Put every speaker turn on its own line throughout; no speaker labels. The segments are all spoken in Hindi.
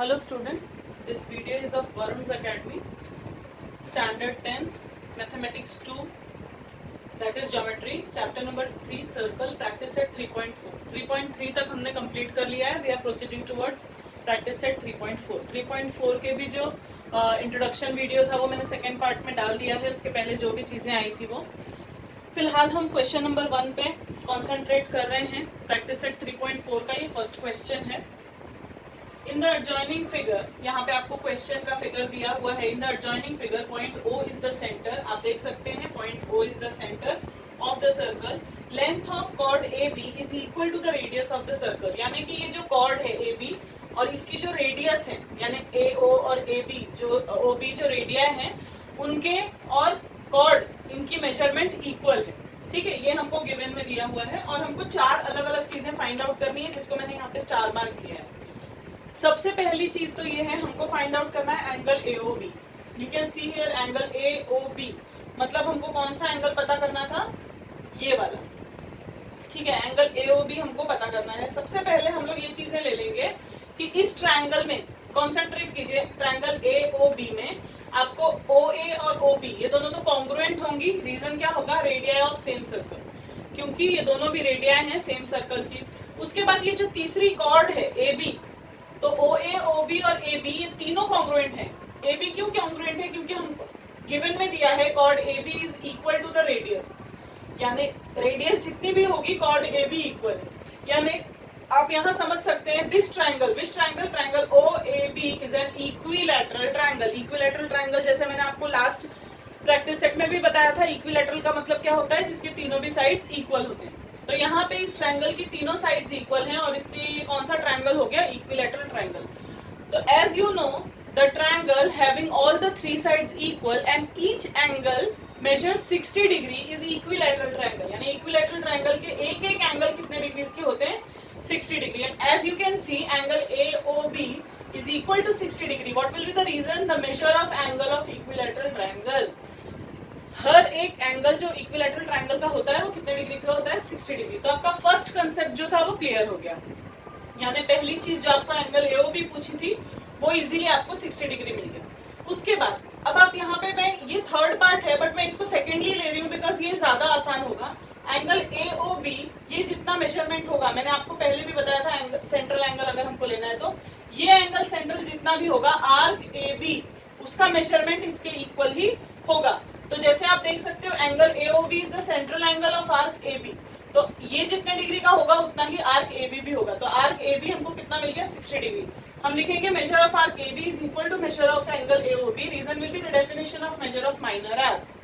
Hello students, this video is of Varun's Academy, Standard 10th, Mathematics 2, that is Geometry, Chapter number 3, Circle, Practice set 3.4. 3.3 तक हमने complete कर लिया है. We are proceeding towards Practice set 3.4. 3.4 के भी जो introduction video था वो मैंने second part में डाल दिया है. उसके पहले जो भी चीज़ें आई थी वो फिलहाल हम क्वेश्चन नंबर 1 पे कॉन्सेंट्रेट कर रहे हैं. प्रैक्टिस सेट 3.4 का ये फर्स्ट क्वेश्चन है. इन द एडजॉइनिंग फिगर, यहाँ पे आपको क्वेश्चन का फिगर दिया हुआ है. In the adjoining figure point O is the centre. आप देख सकते हैं point O is the centre of the circle. Length of chord AB is equal to the radius of the circle. यानी कि ये जो कॉर्ड है AB और इसकी जो रेडियस है यानी AO और AB जो OB जो रेडिया है उनके और कॉर्ड इनकी मेजरमेंट इक्वल है. ठीक है, ये हमको गिवन में दिया हुआ है और हमको चार अलग अलग चीजें फाइंड आउट करनी है जिसको मैंने यहाँ पे स्टार मार्क किया है. सबसे पहली चीज तो ये है हमको फाइंड आउट करना है angle AOB. You can see here angle AOB. मतलब हमको कौन सा एंगल पता करना था, ये वाला. ठीक है, एंगल AOB हमको पता करना है. सबसे पहले हम लोग ये चीजें ले लेंगे कि इस ट्रायंगल में कॉन्सेंट्रेट कीजिए. ट्रायंगल AOB में आपको OA और OB ये दोनों तो कॉन्ग्रुएंट होंगी. रीजन क्या होगा, रेडियाई ऑफ सेम सर्कल, क्योंकि ये दोनों भी रेडियाई हैं सेम सर्कल की. उसके बाद ये जो तीसरी कॉर्ड है AB, तो OA, OB और AB ये तीनों कॉन्ग्रुएंट हैं. AB क्यों कॉन्ग्रुएंट है, क्योंकि हमको गिवन में दिया है chord AB is equal to the radius. यानी रेडियस जितनी भी होगी कॉर्ड AB इक्वल है. यानी आप यहाँ समझ सकते हैं this triangle, which triangle, triangle OAB is an equilateral triangle. Equilateral triangle जैसे मैंने आपको लास्ट प्रैक्टिस सेट में भी बताया था, इक्विलैटरल का मतलब क्या होता है, जिसके तीनों भी साइड्स इक्वल होते हैं. तो यहाँ पे इस ट्रायंगल की तीनों साइड्स इक्वल हैं और इसलिए ये कौन सा ट्रायंगल हो गया, इक्विलैटरल ट्रायंगल. तो as you know the triangle having all the three sides equal and each angle measure 60 degree is equilateral triangle. यानी इक्विलैटरल ट्रायंगल के एक एक एंगल कितने डिग्री के होते हैं, 60 degree. And as you can see angle AOB is equal to 60 degree. What will be the reason? The measure of angle of equilateral triangle. हर एक एंगल जो इक्विलैटरल ट्रायंगल का होता है वो कितने डिग्री का होता है, 60 डिग्री. तो आपका फर्स्ट कंसेप्ट जो था वो क्लियर हो गया. यानी पहली चीज जो आपको एंगल AOB पूछी थी वो इजीली आपको 60 डिग्री मिल गया. उसके बाद अब आप यहाँ पे, मैं ये थर्ड पार्ट है बट मैं इसको सेकेंडली ले रही हूँ बिकॉज ये ज्यादा आसान होगा. एंगल AOB ये जितना मेजरमेंट होगा, मैंने आपको पहले भी बताया था सेंट्रल एंगल अगर हमको लेना है तो ये एंगल सेंट्रल जितना भी होगा आर्क AB उसका मेजरमेंट इसके इक्वल ही होगा. तो जैसे आप देख सकते हो angle AOB is the central angle of arc AB. तो ये जितने डिग्री का होगा उतना ही आर्क AB भी होगा. तो आर्क AB हमको कितना मिल गया, 60 डिग्री. हम लिखेंगे measure of arc AB is equal to measure of angle AOB. Reason will be the definition of measure of minor arcs.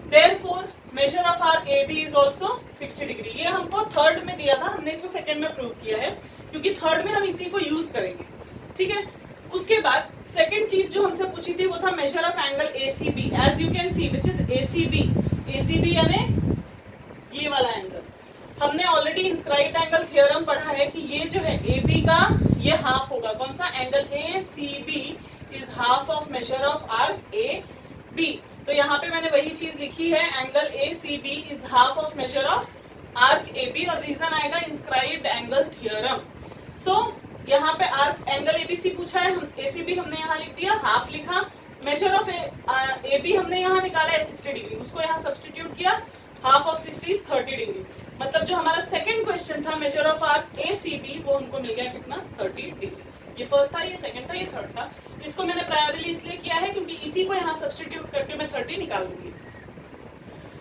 Therefore measure of arc AB is also 60 degree. ये हमको थर्ड में दिया था, हमने इसको सेकंड में प्रूव किया है क्योंकि थर्ड में हम इसी को यूज करेंगे. ठीक है, उसके बाद सेकंड चीज जो हमसे पूछी थी वो था measure of angle ACB. As you can see which is ACB. ACB यानी ये वाला एंगल. हमने ऑलरेडी इंस्क्राइब्ड एंगल थ्योरम पढ़ा है कि ये जो है AB का ये हाफ होगा. कौन सा, angle ACB is half of measure of arc AB. तो यहाँ पे मैंने वही चीज लिखी है, angle ACB is half of measure of arc AB और रीजन आएगा इंस्क्राइब्ड एंगल थ्योरम. सो यहाँ पे आर्क एंगल ABC पूछा है, हम ACB हमने यहाँ लिख दिया, हाफ लिखा. मेजर ऑफ AB हमने यहाँ निकाला है 60 डिग्री, उसको यहाँ सब्स्टिट्यूट किया, हाफ ऑफ 60 इज 30 डिग्री. मतलब जो हमारा सेकंड क्वेश्चन था मेजर ऑफ आर्क ACB वो हमको मिल गया कितना, 30 डिग्री. ये फर्स्ट था, ये सेकंड था, ये थर्ड था. इसको मैंने प्रायोरिटी इसलिए किया है क्योंकि इसी को यहाँ सब्स्टिट्यूट करके मैं 30 निकाल दूंगी.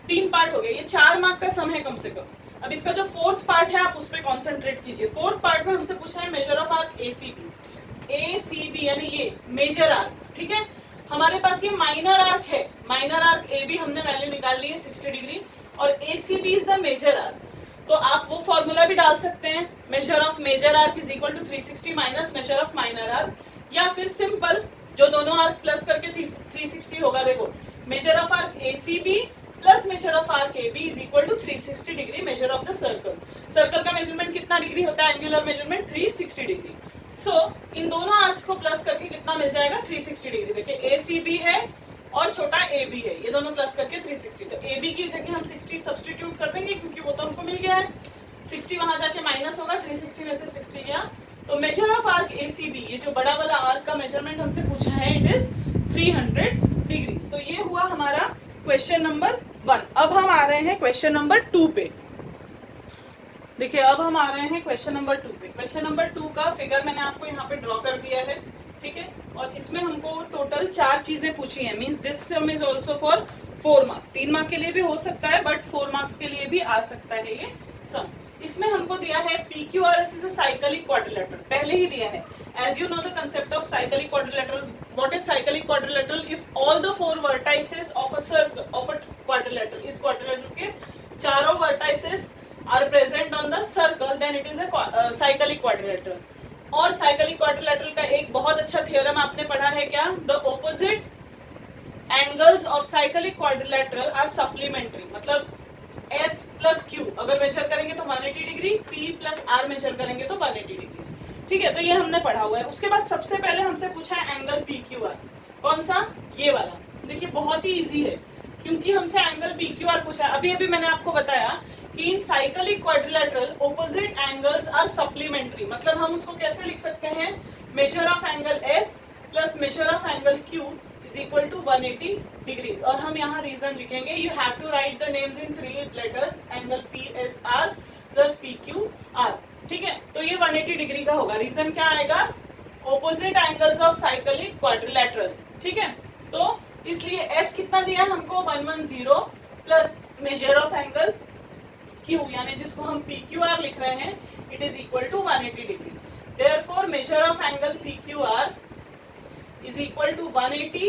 3 पार्ट हो गए, ये 4 मार्क का सम है कम से कम. अब इसका जो फोर्थ पार्ट है आप उस पर कॉन्सेंट्रेट कीजिए. फोर्थ पार्ट में हमसे पूछा है major of arc ACB. ACB यानी ये मेजर आर्क. ठीक है, हमारे पास ये माइनर आर्क है. माइनर आर्क AB हमने वैल्यू निकाल ली है 60 डिग्री और ACB is the major arc. तो आप वो फॉर्मूला भी डाल सकते हैं, measure of major arc is equal to 360 minus measure of minor arc. या फिर सिंपल जो दोनों आर्क प्लस करके 360 होगा. देखो measure of arc ACB plus measure of arc AB is equal to 360 degree measure of the circle. Circle का मेजरमेंट कितना डिग्री होता है, एंगुलर मेजरमेंट 360 डिग्री. सो इन दोनों आर्क्स को प्लस करके कितना मिल जाएगा, 360 डिग्री. देखिए ACB है और छोटा AB है, ये दोनों प्लस करके 360. तो AB की जगह हम 60 सब्स्टिट्यूट कर देंगे क्योंकि वो तो हमको मिल गया है. 60 वहां जाके माइनस होगा, 360 में से 60 गया तो मेजर ऑफ आर्क ACB, ये जो बड़ा वाला आर्क का मेजरमेंट हमसे पूछा है, इट इज 300 डिग्रीज। तो ये हुआ हमारा क्वेश्चन नंबर 1। अब हम आ रहे हैं क्वेश्चन नंबर 2 पे। देखिए अब हम आ रहे हैं क्वेश्चन नंबर 2 पे। क्वेश्चन नंबर 2 का फिगर मैंने आपको यहाँ पे ड्रॉ कर दिया है, ठीक है। और इसमें हमको टोटल 4 चीजें पूछी हैं, means this some is also for 4 marks. 3 mark के लिए भी हो सकता है, बट 4 मार्क्स के लिए भी आ सकता है ये सम। इसमें हमको दिया है PQRS is a cyclic quadrilateral, पहले ही दिया है। As you know the concept of cyclic quadrilateral, what is cyclic quadrilateral? If all the 4 vertices of a circle, of a quadrilateral, इस quadrilateral के चारों vertices are present on the circle, then it is a cyclic quadrilateral. और cyclic quadrilateral का एक बहुत अच्छा theorem आपने पढ़ा है क्या? The opposite angles of cyclic quadrilateral are supplementary. मतलब S plus Q अगर मेजर करेंगे तो 180 degree, P plus R measure करेंगे तो 180 डिग्री, ठीक है। तो ये हमने पढ़ा हुआ है। उसके बाद सबसे पहले हमसे पूछा है एंगल PQR, कौन सा? ये वाला। देखिए बहुत ही इजी है, क्योंकि हमसे एंगल PQR पूछा है। अभी अभी मैंने आपको बताया कि in cyclic quadrilateral opposite angles are supplementary. मतलब हम उसको कैसे लिख सकते हैं? Measure of angle S plus measure of angle Q is equal to 180 degrees. और हम यहाँ रीजन लिखेंगे, you have to write the names in 3 letters, angle PSR plus PQR, ठीक है। तो ये 180 डिग्री का होगा। रीजन क्या आएगा? Opposite angles of cyclic quadrilateral, ठीक है। तो इसलिए S कितना दिया है हमको? 110 plus measure of angle Q, यानी जिसको हम PQR लिख रहे हैं, it is equal to 180 degree. Therefore measure of angle PQR is equal to 180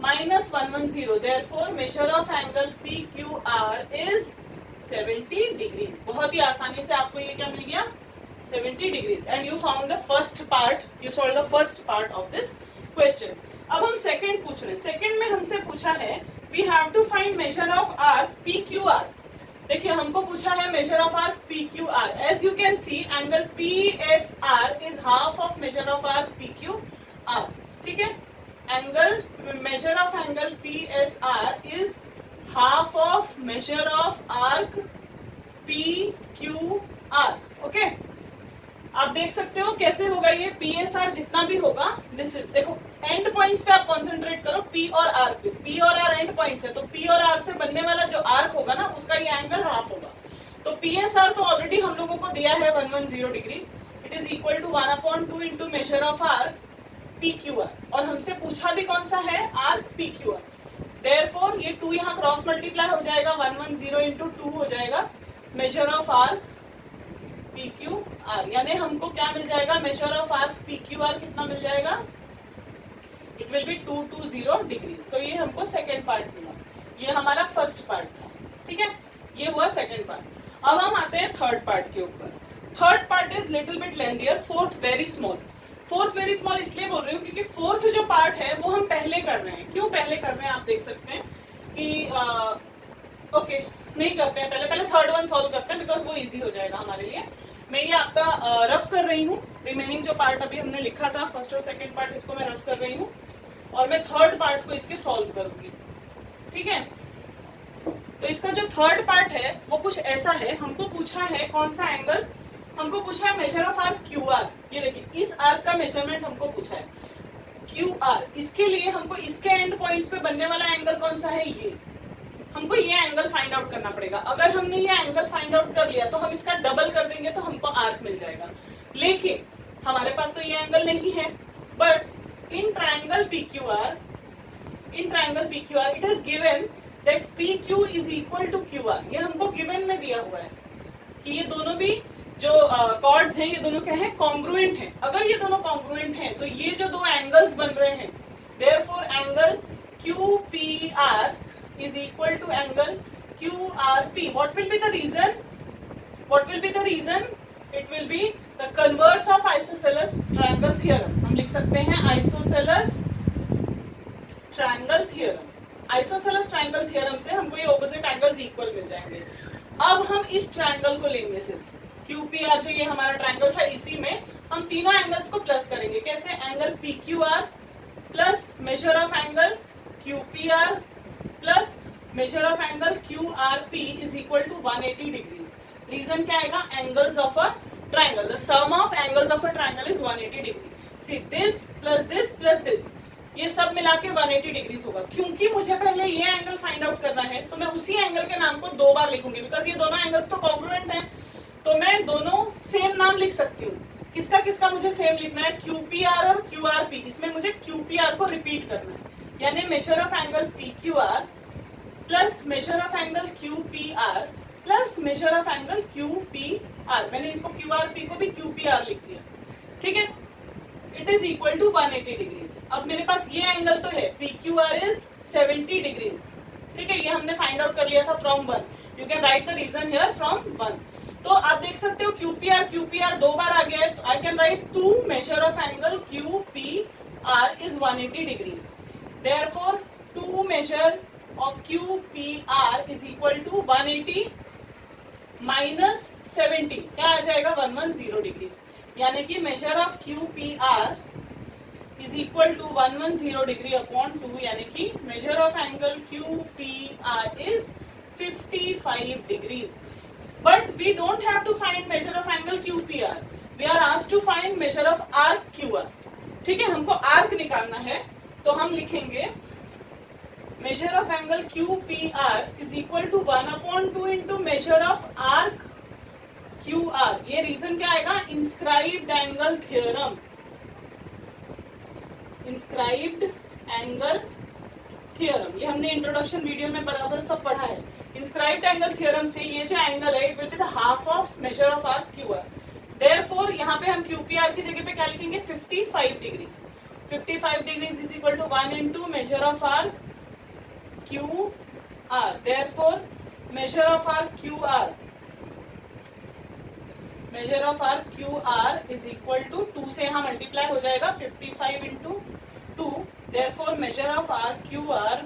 minus 110. Therefore, measure of angle PQR is 70 degrees. बहुत ही आसानी से आपको ये क्या मिल गया? 70 degrees. And you found the first part. You solved the first part of this question. अब हम second पूछ रहे हैं। Second में हमसे पूछा है we have to find measure of arc PQR. देखिए हमको पूछा है measure of arc PQR. As you can see, angle PSR is half of measure of arc PQR. ठीक है। Angle measure of angle PSR is half of measure of arc PQR। Okay, आप देख सकते हो कैसे होगा ये। PSR जितना भी होगा, दिस इज, देखो एंड पॉइंट्स पे आप कंसंट्रेट करो, P और R पे। P और R एंड पॉइंट्स है, तो P और R से बनने वाला जो आर्क होगा ना, उसका ये एंगल हाफ होगा। तो PSR तो ऑलरेडी हम लोगों को दिया है 110 degree. It is equal to 1/2 into measure of arc PQR, और हमसे पूछा भी कौन सा है? Arc PQR। देयरफॉर ये 2 यहाँ क्रॉस मल्टीप्लाई हो जाएगा, 110 इंटू 2 हो जाएगा मेजर ऑफ आर्क PQR। यानी हमको क्या मिल जाएगा? मेजर ऑफ आर्क PQR कितना मिल जाएगा? It will be 220 degrees. तो ये हमको सेकेंड पार्ट मिला। ये हमारा फर्स्ट पार्ट था, ठीक है। ये हुआ सेकेंड पार्ट। अब हम आते हैं थर्ड पार्ट के ऊपर। Third part is little bit lengthier, fourth very small. Fourth very small इसलिए बोल रही हूँ क्योंकि फोर्थ जो पार्ट है वो हम पहले कर रहे हैं। क्यों पहले कर रहे हैं? आप देख सकते हैं कि ओके नहीं करते हैं, पहले थर्ड वन सॉल्व करते हैं, बिकॉज वो इजी हो जाएगा हमारे लिए। मैं ये आपका रफ कर रही हूँ। रिमेनिंग जो पार्ट अभी हमने लिखा था, फर्स्ट और सेकेंड पार्ट, इसको मैं रफ कर रही हूँ, और मैं थर्ड पार्ट को इसके सॉल्व करूंगी, ठीक है। तो इसका जो थर्ड पार्ट है वो कुछ ऐसा है। हमको पूछा है कौन सा एंगल? हमको पूछा है मेजर ऑफ आर्क QR। ये देखिए, इस आर्क का मेजरमेंट हमको पूछा है QR। इसके लिए हमको इसके एंड पॉइंट्स पे बनने वाला एंगल कौन सा है? ये। हमको ये एंगल फाइंड आउट करना पड़ेगा। अगर हमने ये एंगल फाइंड आउट कर लिया तो हम इसका डबल कर देंगे तो हमको आर्क मिल जाएगा। लेकिन हमारे पास तो ये एंगल नहीं है। But in triangle PQR it is given that PQ is equal to QR। ये हमको गिवन में दिया हुआ है कि ये दोनों भी जो कॉर्ड्स हैं, ये दोनों क्या है? कॉन्ग्रुएंट हैं। अगर ये दोनों कॉन्ग्रुएंट हैं तो ये जो दो एंगल्स बन रहे हैं, therefore angle QPR is equal to angle QRP. What will be the reason? It will be the converse of isosceles triangle theorem. हम लिख सकते हैं isosceles triangle theorem. Isosceles triangle theorem से हमको ये opposite angles equal मिल जाएंगे। अब हम इस ट्रायंगल को लेंगे, सिर्फ QPR जो ये हमारा ट्रायंगल था, इसी में हम तीनों एंगल्स को प्लस करेंगे। कैसे? Angle PQR plus measure of angle QPR plus measure of angle QRP is equal to 180 degrees. Reason क्या आएगा? Angles of a triangle. The sum of angles of a triangle is 180 degree. See this plus this plus this, ये सब मिला के 180 डिग्रीज होगा. क्योंकि मुझे पहले ये एंगल फाइंड आउट करना है तो मैं उसी एंगल के नाम को दो बार लिखूंगी, बिकॉज ये दोनों एंगल्स तो कॉन्ग्रुएंट हैं. तो मैं दोनों सेम नाम लिख सकती हूँ. किसका किसका मुझे सेम लिखना है? QPR और QRP. इसमें मुझे QPR को रिपीट करना है, यानी major of angle PQR plus measure of angle QPR plus measure of angle QPR. मैंने इसको QRP को भी QPR लिख दिया. ठीक है, it is equal to 180 degrees. अब मेरे पास ये एंगल तो है, PQR इज 70 डिग्रीज. ठीक है, ये हमने फाइंड आउट कर लिया था from 1. You can write the reason here from 1. तो आप देख सकते हो QPR दो बार आ गया है, तो I can write 2 measure of angle QPR is 180 degrees. Therefore 2 measure of QPR is equal to 180 minus 70. क्या आ जाएगा? 110 डिग्रीज. यानी कि measure of QPR is equal to 110 degree upon 2, यानी कि measure of angle QPR is 55 degrees. But we don't have to find measure of angle QPR. We are asked to find measure of arc QR. ठीक है, हमको आर्क निकालना है, तो हम लिखेंगे measure of angle QPR is equal to 1/2 into measure of arc QR. ये रीजन क्या आएगा? Inscribed angle theorem. Inscribed angle theorem, ये हमने इंट्रोडक्शन वीडियो में बराबर सब पढ़ा है. इंस्क्राइब्ड एंगल थ्योरम से ये जो एंगल है it will be the half of measure of arc QR. Therefore यहाँ पे हम QPR की जगह पे क्या लिखेंगे? 55 degrees. 55 degrees is equal to 1 into measure of arc QR. Therefore measure of arc QR, measure of arc QR is equal to 2 से यहाँ मल्टीप्लाई हो जाएगा 55 into 2. Therefore measure of arc QR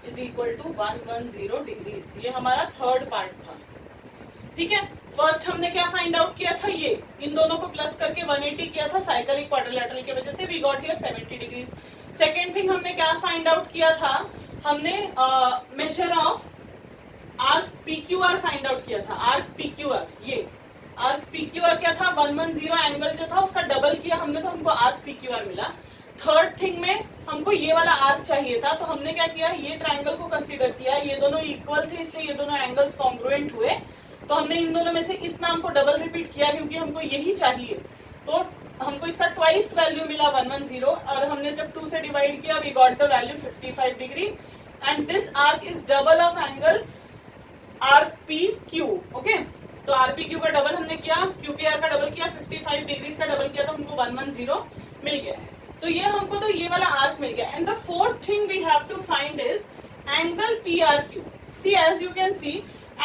is equal to 110 degrees. ये हमारा थर्ड पार्ट था. ठीक है, फर्स्ट हमने क्या फाइंड आउट किया था? ये इन दोनों को प्लस करके 180 किया था साइक्लिक क्वाड्रिलेटरल की वजह से. We got here 70 degrees. Second thing हमने क्या फाइंड आउट किया था? हमने measure of arc PQR find out किया था. आर्क PQR, ये आर्क PQR क्या था? 110 एंगल जो था उसका डबल किया हमने, तो हमको आर्क PQR मिला. थर्ड थिंग में हमको ये वाला आर्क चाहिए था, तो हमने क्या किया? ये ट्रायंगल को कंसीडर किया. ये दोनों इक्वल थे इसलिए ये दोनों एंगल्स कॉन्ग्रुएंट हुए, तो हमने इन दोनों में से इस नाम को डबल रिपीट किया क्योंकि हमको यही चाहिए. तो हमको इसका ट्वाइस वैल्यू मिला 110, और हमने जब 2 से डिवाइड किया we got the value 55 degree. And this arc is double of angle RPQ. Okay, तो RPQ का डबल हमने किया, QPR का डबल किया, 55 डिग्रीज का डबल किया, तो हमको 110 मिल गया है. तो ये हमको तो ये वाला आर्क मिल गया. And the fourth thing we have to find is angle PRQ. See as you can see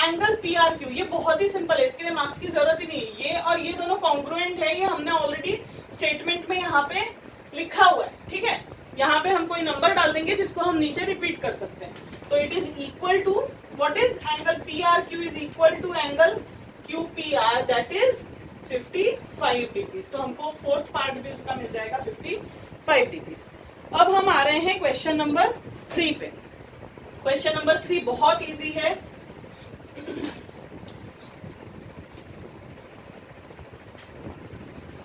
angle PRQ, ये बहुत ही सिंपल है, इसके लिए मार्क्स की जरूरत ही नहीं है. ये और ये दोनों कॉन्ग्रुएंट है, ये हमने ऑलरेडी स्टेटमेंट में यहाँ पे लिखा हुआ है. ठीक है, यहाँ पे हम कोई नंबर डाल देंगे जिसको हम नीचे रिपीट कर सकते हैं. तो it is equal to what is angle PRQ is equal to angle QPR, that is 55 degrees. तो हमको फोर्थ पार्ट भी उसका मिल जाएगा 55 डिग्रीज. अब हम आ रहे हैं क्वेश्चन नंबर 3 पे. क्वेश्चन नंबर 3 बहुत इजी है.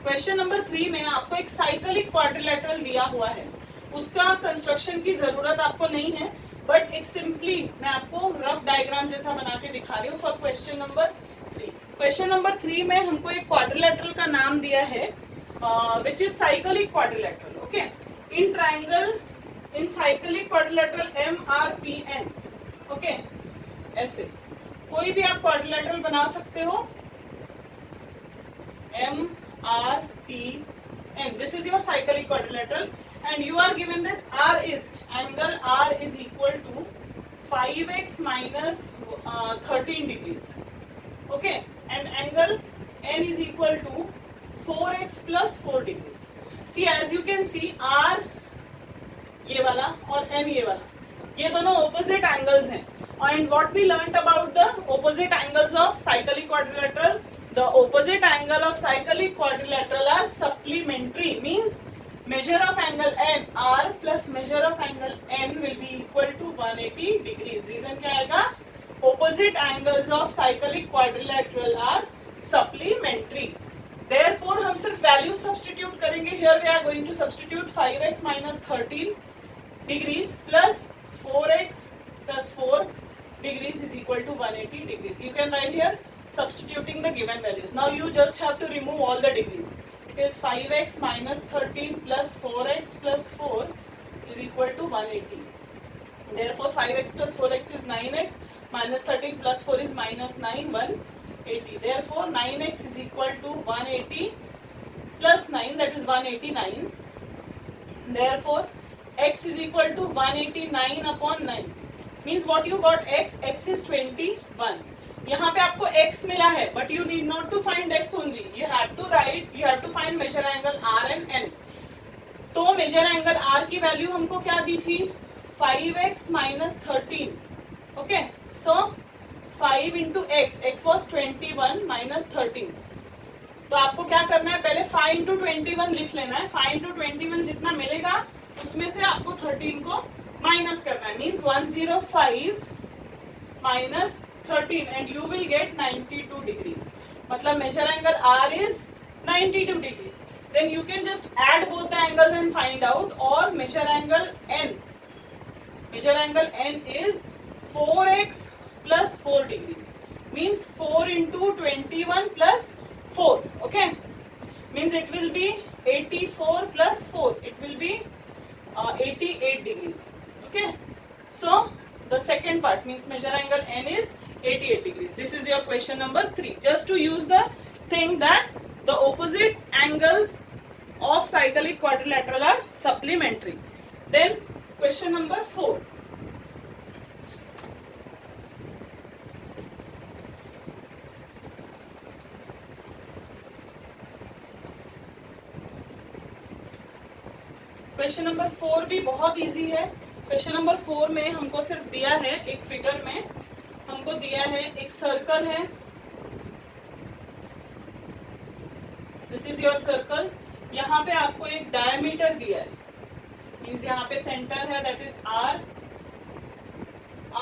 क्वेश्चन नंबर 3 में आपको एक साइक्लिक क्वाड्रिलेटरल दिया हुआ है, उसका कंस्ट्रक्शन की जरूरत आपको नहीं है, बट एक सिंपली मैं आपको रफ डायग्राम जैसा बना के दिखा रही हूँ for question number 3. Question number 3 में हमको एक क्वाड्रिलेटरल का नाम दिया है which is cyclic quadrilateral. Okay, in triangle in cyclic quadrilateral MRPN. Okay, ऐसे कोई भी आप क्वाड्रिलेटरल बना सकते हो. MRPN, this is your cyclic quadrilateral, and you are given that angle R is equal to 5x minus 13 degrees. Okay, and angle N is equal to 4x plus 4 degrees. See, as you can see, R ये वाला और N ये वाला, ये दोनों opposite angles हैं. And what we learnt about the opposite angles of cyclic quadrilateral? The opposite angle of cyclic quadrilateral are supplementary, means measure of angle N R plus measure of angle N will be equal to 180 degrees. Reason क्या आएगा? Opposite angles of cyclic quadrilateral are supplementary. Value substitute करेंगे, here we are going to substitute 5x minus 13 degrees plus 4x plus 4 degrees is equal to 180 degrees. You can write here substituting the given values. Now you just have to remove all the degrees. It is 5x minus 13 plus 4x plus 4 is equal to 180. Therefore 5x plus 4x is 9x, minus 13 plus 4 is minus 9, 180. Therefore 9x is equal to 180 plus 9, that is 189. Therefore x is equal to 189 upon 9. Means what you got x? X is 21. यहाँ पे आपको x मिला है, but you need not to find x only. You have to find measure angle R and N. तो measure angle R की वैल्यू हमको क्या दी थी? 5x minus 13. Okay, so 5 into x. X was 21 minus 13. तो आपको क्या करना है? पहले 5 into 21 लिख लेना है. 5 into 21 जितना मिलेगा उसमें से आपको 13 को माइनस करना है. Means 105 minus 13 and you will get 92 degrees. मतलब measure angle R is 92 degrees. Then you can just add both the angles and find out. Or measure angle N. Measure angle N is 4x plus 4 degrees. Means 4 into 21 plus 4. Okay. Means it will be 84 plus 4. It will be 88 degrees. Okay. So the second part means measure angle N is 88 degrees. This is your question number 3. Just to use the thing that the opposite angles of cyclic quadrilateral are supplementary. Then question number 4. Question number 4 भी बहुत इजी है. क्वेश्चन नंबर 4 में हमको सिर्फ दिया है एक फिगर में हमको दिया है एक सर्कल है. This is your circle. यहाँ पे आपको एक डायमीटर दिया है. मीन्स यहाँ पे सेंटर है, that is R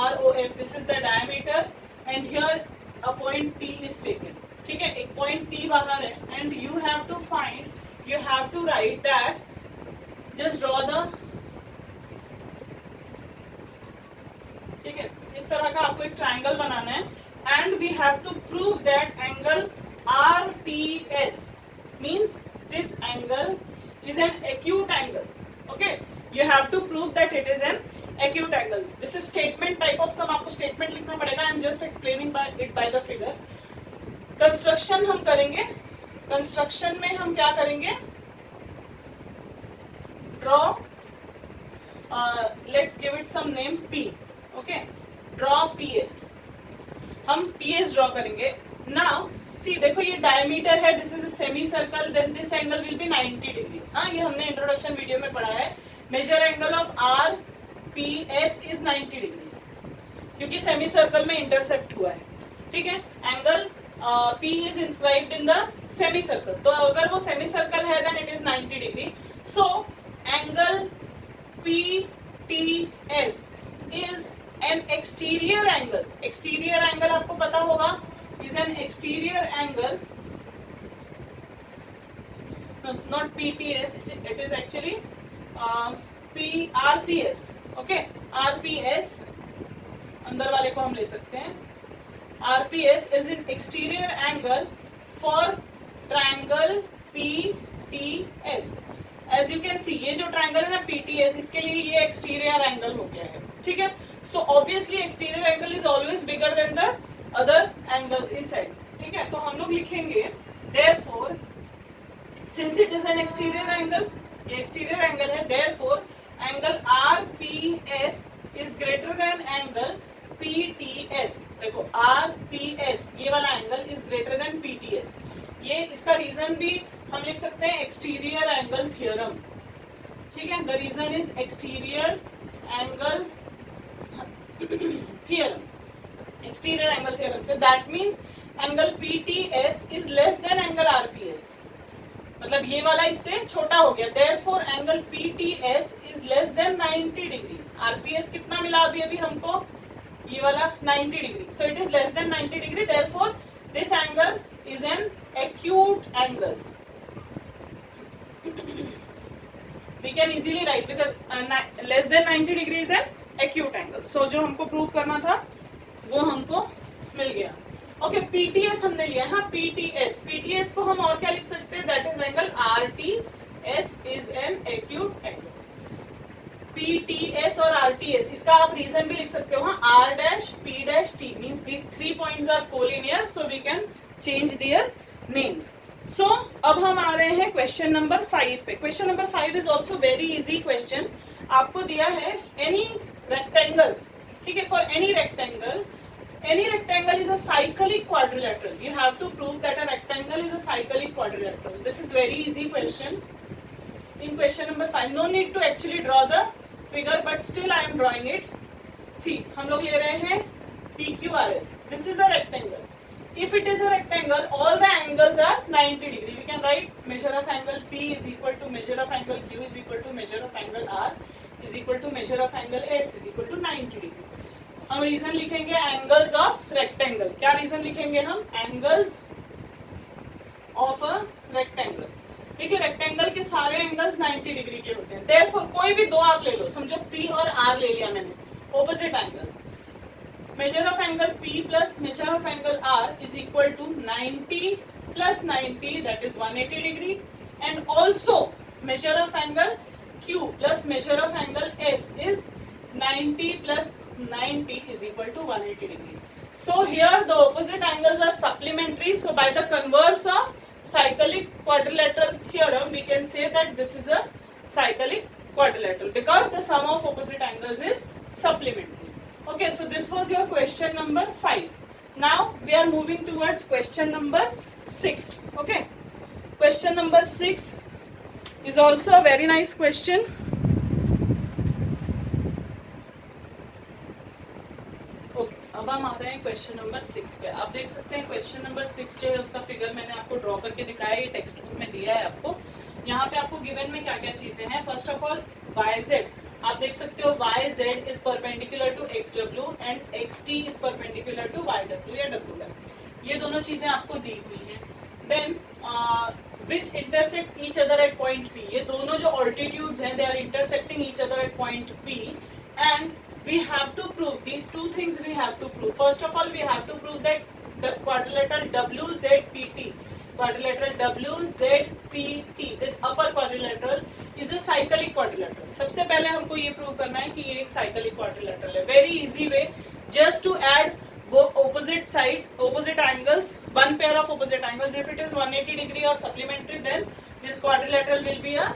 ROS. This is the diameter and here a point P is taken. ठीक है, एक पॉइंट P बाहर है and you have to write that. Just draw the. ठीक है, इस तरह का आपको एक ट्रायंगल बनाना है and we have to prove that angle RTS means this angle is an acute angle. Okay, you have to prove that it is an acute angle. This is statement type of sum. आपको स्टेटमेंट लिखना पड़ेगा. I am just explaining it by the figure. Construction हम करेंगे. कंस्ट्रक्शन में हम क्या करेंगे? Draw. Let's give it some name P. Okay, draw PS. हम PS ड्रॉ करेंगे. नाउ सी, देखो ये डायमीटर है. This is a semicircle. Then this angle will be 90 degree. हाँ, ये हमने इंट्रोडक्शन वीडियो में पढ़ा है. Measure angle of RPS is 90 degree क्योंकि सेमी सर्कल में इंटरसेप्ट हुआ है. ठीक है, angle P is inscribed in the semicircle. तो अगर वो सेमी सर्कल है then it is 90 degree. So angle PTS is an exterior angle. Exterior angle आपको पता होगा is an exterior angle. No, not PTS. It is actually RPS. Okay, RPS. अंदर वाले को हम ले सकते हैं. RPS is an exterior angle for triangle PTS. As you can see, ये जो ट्रायंगल है ना PTS, इसके लिए ये एक्सटीरियर एंगल हो गया है. ठीक है, so obviously exterior angle is always bigger than the other angles inside. ठीक है, तो हम लोग लिखेंगे therefore since it is an exterior angle, ये एक्सटीरियर एंगल है, therefore angle RPS is greater than angle PTS. देखो RPS ये वाला angle is greater than PTS. ये इसका रीजन भी हम लिख सकते हैं एक्सटीरियर एंगल थ्योरम. ठीक है, the reason is exterior angle theorem. Exterior angle theorem से that means angle PTS is less than angle RPS. मतलब ये वाला इससे छोटा हो गया. Therefore angle PTS is less than 90 degree. RPS कितना मिला अभी हमको? ये वाला 90 degree. So it is less than 90 degree. Therefore this angle is an acute angle. Can easily write because less than 90 degree is an acute angle. So जो हमको प्रूव करना था वो हमको मिल गया. ओके, पीटीएस हमने लिया. हाँ, पीटीएस को हम और क्या लिख सकते हैं? That is angle RTS is an acute angle. PTS और आरटीएस, इसका आप रीजन भी लिख सकते हो. हाँ, R dash P dash T means these 3 points are collinear, so we can change their names. सो अब हम आ रहे हैं क्वेश्चन नंबर 5 पे. Question number 5 is also very easy question. आपको दिया है एनी रेक्टेंगल, ठीक है, for any rectangle is a cyclic quadrilateral. You have to prove that a rectangle is a cyclic quadrilateral. This is very easy question. In question number 5, no need to actually draw the figure, but still I am drawing it. See, हम लोग ले रहे हैं PQRS. This is a rectangle. If it is a rectangle, all the angles are 90 degree. We can write measure of angle P is equal to measure of angle Q is equal to measure of angle R is equal to measure of angle S is equal to 90 degree. हम रीजन लिखेंगे एंगल्स ऑफ रेक्टेंगल. क्या रीजन लिखेंगे हम? Angles of a rectangle. देखिए, रेक्टेंगल के सारे एंगल्स 90 डिग्री के होते हैं. देयरफॉर कोई भी दो आप ले लो, समझो P और R ले लिया मैंने, opposite angles. Measure of angle P plus measure of angle R is equal to 90 plus 90 that is 180 degree, and also measure of angle Q plus measure of angle S is 90 plus 90 is equal to 180 degree. So here the opposite angles are supplementary. So by the converse of cyclic quadrilateral theorem, we can say that this is a cyclic quadrilateral because the sum of opposite angles is supplementary. Okay, so this was your question number 5. Now we are moving towards question number 6. Okay, question number 6 is also a very nice question. अब हम आ रहे हैं क्वेश्चन नंबर 6 पे. आप देख सकते हैं क्वेश्चन नंबर 6 जो है उसका फिगर मैंने आपको ड्रॉ करके दिखाया है, टेक्स्ट बुक में दिया है आपको. यहाँ पे आपको गिवन में क्या क्या चीजें हैं. फर्स्ट ऑफ ऑल YZ, आप देख सकते हो YZ is perpendicular to XW and XT is perpendicular to YW या WL. ये दोनों चीजें आपको दी हुई हैं. Then which intersect each other at point P. ये दोनों जो ऑल्टीट्यूड्स हैं they are intersecting each other at point P, and we have to prove these two things. We have to prove, first of all we have to prove that the quadrilateral WZPT, quadrilateral WZPT, this upper quadrilateral is a cyclic quadrilateral. सबसे पहले हमको ये प्रूव करना है कि ये एक cyclic quadrilateral है. Very easy way, just to add opposite sides, opposite angles, one pair of opposite angles. If it is 180 degree or supplementary, then this quadrilateral will be a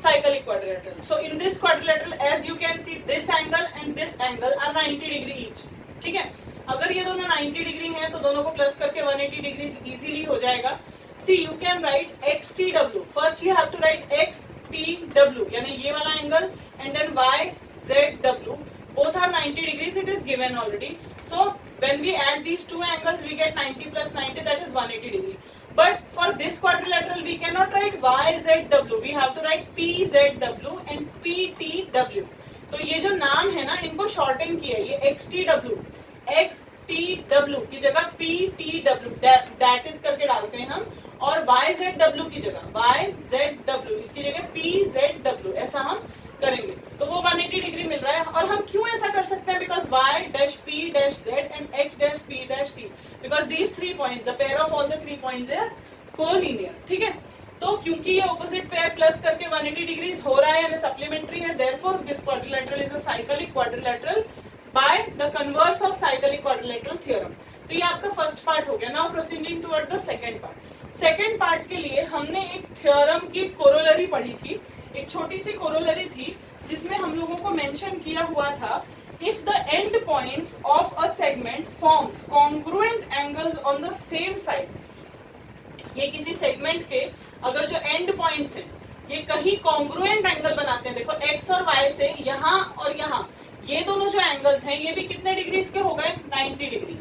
cyclic quadrilateral. So in this quadrilateral, as you can see, this angle and this angle are 90 degree each. ठीक है, अगर ये दोनों 90 डिग्री हैं तो दोनों को प्लस करके 180 डिग्री इजीली हो जाएगा. See, you can write XTW. First you have to write XTW, यानी ये वाला angle, and then YZW. Both are 90 degrees. It is given already. So when we add these two angles, we get 90 plus 90, that is 180 degree. But for this quadrilateral we cannot write YZW, we have to write PZW and PTW. तो ये जो नाम है ना, इनको शॉर्टन किया है. ये XTW की जगह PTW दैट इज करके डालते हैं हम, और YZW की जगह YZW, इसकी जगह PZW, ऐसा हम करेंगे तो वो 180 डिग्री मिल रहा है. और हम क्यों ऐसा कर सकते हैं? Because Y dash P dash Z and X dash P dash T, because these 3 points, the pair of all the 3 points are collinear. ठीक है, तो क्योंकि ये ऑपोजिट पेयर प्लस करके 180 डिग्रीज हो रहा है यानी सप्लीमेंट्री है, therefore this quadrilateral is a cyclic quadrilateral by the converse of cyclic quadrilateral theorem. तो ये आपका फर्स्ट पार्ट हो गया. Now proceeding toward the second part. Second part के लिए हमने एक थ्योरम की कोरोलरी पढ़ी थी, एक छोटी सी कोरोलरी थी जिसमें हम लोगों को मेंशन किया हुआ था, if the end points of a segment forms congruent angles on the same side. ये किसी सेगमेंट के अगर जो एंड पॉइंट्स हैं ये कहीं कॉन्ग्रुएंट एंगल बनाते हैं, देखो एक्स और वाई से यहाँ और यहाँ ये दोनों जो एंगल्स हैं ये भी कितने डिग्रीज के हो गए? 90 डिग्री.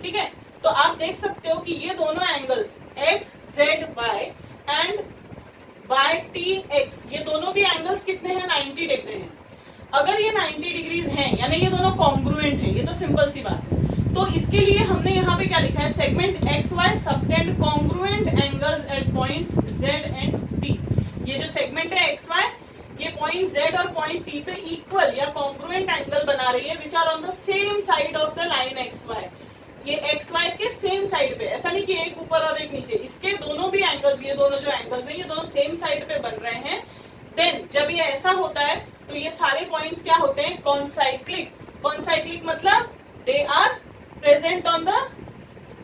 ठीक है, तो आप देख सकते हो कि ये दोनों angles X Z Y and Y T X, ये दोनों भी एंगल्स कितने हैं? 90 डिग्री हैं. अगर ये 90 डिग्रीज हैं यानी ये दोनों कॉन्ग्रुएंट हैं, ये तो सिंपल सी बात है. तो इसके लिए हमने यहाँ पे क्या लिखा है? Segment X Y subtend congruent angles at point Z and T. ये जो सेगमेंट है एक्स वाई, ये पॉइंट टी पे इक्वल या कॉन्ग्रुएंट एंगल बना रही है which are on the same side of the line X Y. ये एक्स वाई के सेम साइड पे, ऐसा नहीं कि एक ऊपर और एक नीचे, इसके दोनों भी एंगल्स, ये दोनों जो एंगल्स हैं ये दोनों सेम साइड पे बन रहे हैं। देन जब ये ऐसा होता है तो ये सारे पॉइंट्स क्या होते हैं, कॉन्साइक्लिक। कॉन्साइक्लिक मतलब they are present on the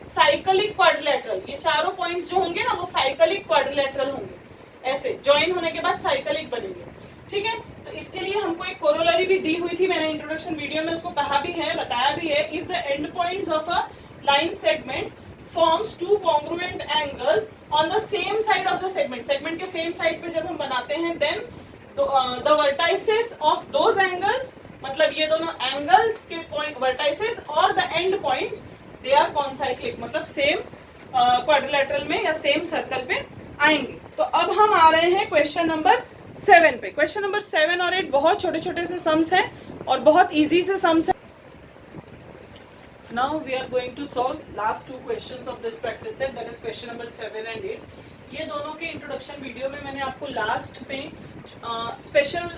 cyclic quadrilateral. ये चारों पॉइंट्स जो होंगे ना वो साइक्लिक क्वाड्रिलेटरल होंगे, ऐसे ज्वाइन होने के बाद साइक्लिक बनेंगे। ठीक है, तो इसके लिए हमको एक कोरोलरी भी दी हुई थी, मैंने इंट्रोडक्शन वीडियो में उसको कहा भी है, बताया भी है। If the end points of a line segment forms two congruent angles on the same side of the segment, segment के सेम साइड पे जब हम बनाते हैं, then the vertices of those angles, मतलब ये दोनों एंगल्स के पॉइंट वर्टाइसेस और the end points they are concyclic, मतलब सेम क्वाड्रिलेटरल में या सेम सर्कल पे आएंगे। तो अब हम आ रहे हैं क्वेश्चन नंबर 7 पे। क्वेश्चन नंबर 7 और 8 बहुत छोटे छोटे से सम्स हैं और बहुत इजी से सम्स हैं। Now we are going to solve last 2 questions of this practice set, that is question number 7 and 8। ये दोनों के इंट्रोडक्शन वीडियो में मैंने आपको लास्ट में स्पेशल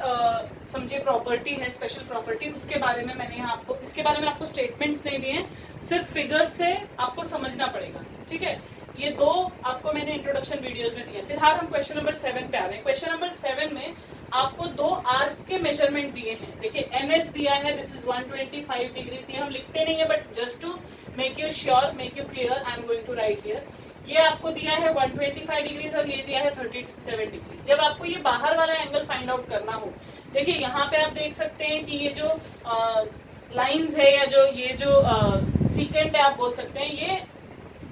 समझिए प्रॉपर्टी है, स्पेशल प्रॉपर्टी, उसके बारे में मैंने यहाँ आपको, इसके बारे में आपको स्टेटमेंट्स नहीं दिए, सिर्फ फिगर से आपको समझना पड़ेगा। ठीक है, ये 2 आपको मैंने इंट्रोडक्शन वीडियोस में दिए। फिलहाल हम क्वेश्चन नंबर 7 पे आ रहे हैं। क्वेश्चन नंबर 7 में आपको 2 आर्क के मेजरमेंट दिए हैं। देखिए एनएस दिया है, दिस इज 125 डिग्रीज। ये हम लिखते नहीं है but just to make you sure, make you clear, I am going to write here. ये आपको दिया है 125 डिग्रीज और ये दिया है 37 डिग्रीज। जब आपको ये बाहर वाला एंगल फाइंड आउट करना हो, देखिए यहाँ पे आप देख सकते हैं कि ये जो लाइंस है या जो ये जो सीकेंट है आप बोल सकते हैं, ये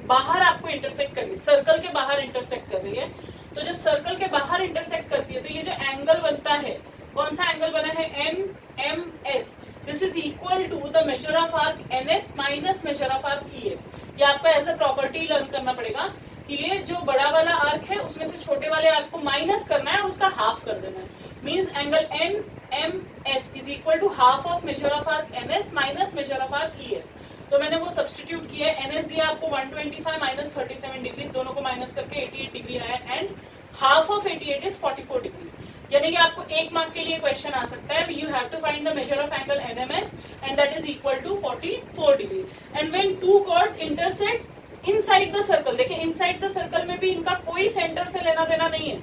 बाहर आपको इंटरसेक्ट कर रही है, सर्कल के बाहर इंटरसेक्ट कर रही है। तो जब सर्कल के बाहर इंटरसेक्ट करती है तो ये जो एंगल बनता है, कौन सा एंगल बना है, NMS, this is equal to the measure of arc NS minus measure of arc EF। ये आपको ऐसा प्रॉपर्टी लर्न करना पड़ेगा कि ये जो बड़ा वाला आर्क है उसमें से छोटे वाले आर्क को माइनस करना है, उसका हाफ कर देना है। Means angle NMS is equal to half of measure of arc NS minus measure of arc EF। तो मैंने वो सब्स्टिट्यूट किया है। NS दिया आपको 125 माइनस 37 डिग्रीज, दोनों को माइनस करके 88 डिग्री आया, and half of 88 is 44 degrees. यानी कि आपको 1 मार्क के लिए क्वेश्चन आ सकता है, you have to find the measure of angle NMS and that is equal to 44 degree. And when 2 chords intersect inside the circle, देखिए इनसाइड द सर्कल में भी इनका कोई सेंटर से लेना देना नहीं है।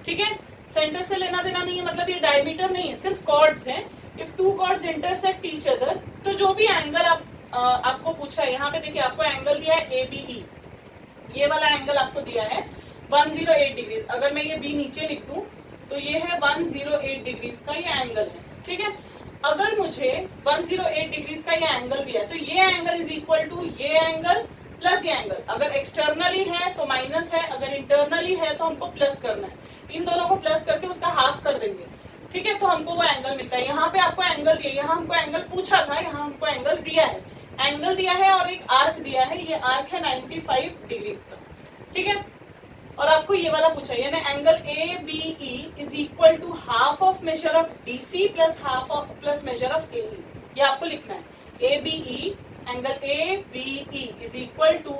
ठीक है, सेंटर से लेना देना नहीं है मतलब ये डायमीटर नहीं है, सिर्फ कॉर्ड्स हैं। If 2 chords intersect each other, तो जो भी एंगल आपको पूछा है, यहाँ पे देखिए आपको एंगल दिया है ABE, ये वाला एंगल आपको दिया है 108 डिग्रीज। अगर मैं ये B नीचे लिख दूं तो ये है 108 डिग्रीज का ये एंगल है। ठीक है, अगर मुझे 108 डिग्रीज का ये एंगल दिया तो ये एंगल इज इक्वल टू ये एंगल प्लस ये एंगल। अगर एक्सटर्नली है तो माइनस है, अगर इंटरनली है तो हमको प्लस करना है। इन दोनों को प्लस करके उसका हाफ कर देंगे। ठीक है, तो हमको वो एंगल मिलता है। यहाँ पे आपको एंगल दिया, यहाँ हमको एंगल पूछा था, यहाँ हमको एंगल दिया है, एंगल दिया है और एक आर्क दिया है। ये आर्क है 95 डिग्रीज का। ठीक है, और आपको ये वाला पूछा है, यानी angle ABE is equal to half of measure of DC plus half of plus measure of AE। ये आपको लिखना है, ABE, angle ABE is equal to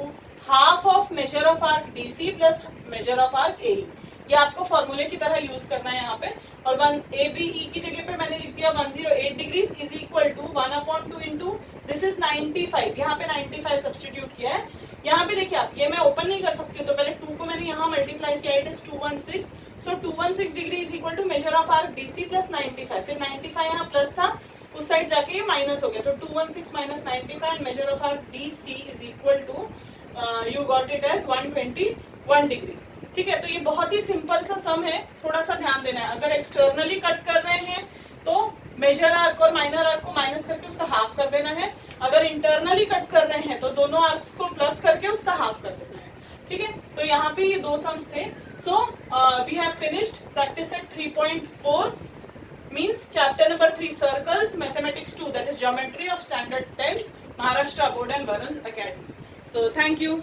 half of measure of arc DC plus measure of arc AE। ये आपको फॉर्मूले की तरह यूज करना है यहाँ पे। और ABE की जगह पे मैंने लिख दिया 108 degrees is equal to 1/2 into this is 95। यहाँ पे 95 सब्स्टिट्यूट किया है। यहाँ पे देखिए आप, ये मैं ओपन नहीं कर सकती हूँ, तो पहले 2 को मैंने यहाँ मल्टीप्लाई किया, it is 216। So 216 degree is equal to measure of arc DC plus 95। फिर 95 यहाँ प्लस था, उस साइड जाके ये माइनस हो गया, तो 216 minus 95 and measure of arc DC is equal to you got it as 121 degrees. ठीक है, तो ये बहुत ही सिंपल सा सम है, थोड़ा सा ध्यान देना है। अगर एक्सटर्नली कट कर रहे हैं तो मेजर आर्क और माइनर आर्क को माइनस करके उसका हाफ कर देना है। अगर इंटरनली कट कर रहे हैं तो दोनों आर्क्स को प्लस करके उसका हाफ कर देना है। ठीक है, तो यहाँ पे ये 2 सम्स थे। So we have finished practice set 3.4 means chapter number 3 circles, mathematics 2, that is geometry of standard 10, Maharashtra board and Varun's academy. So thank you.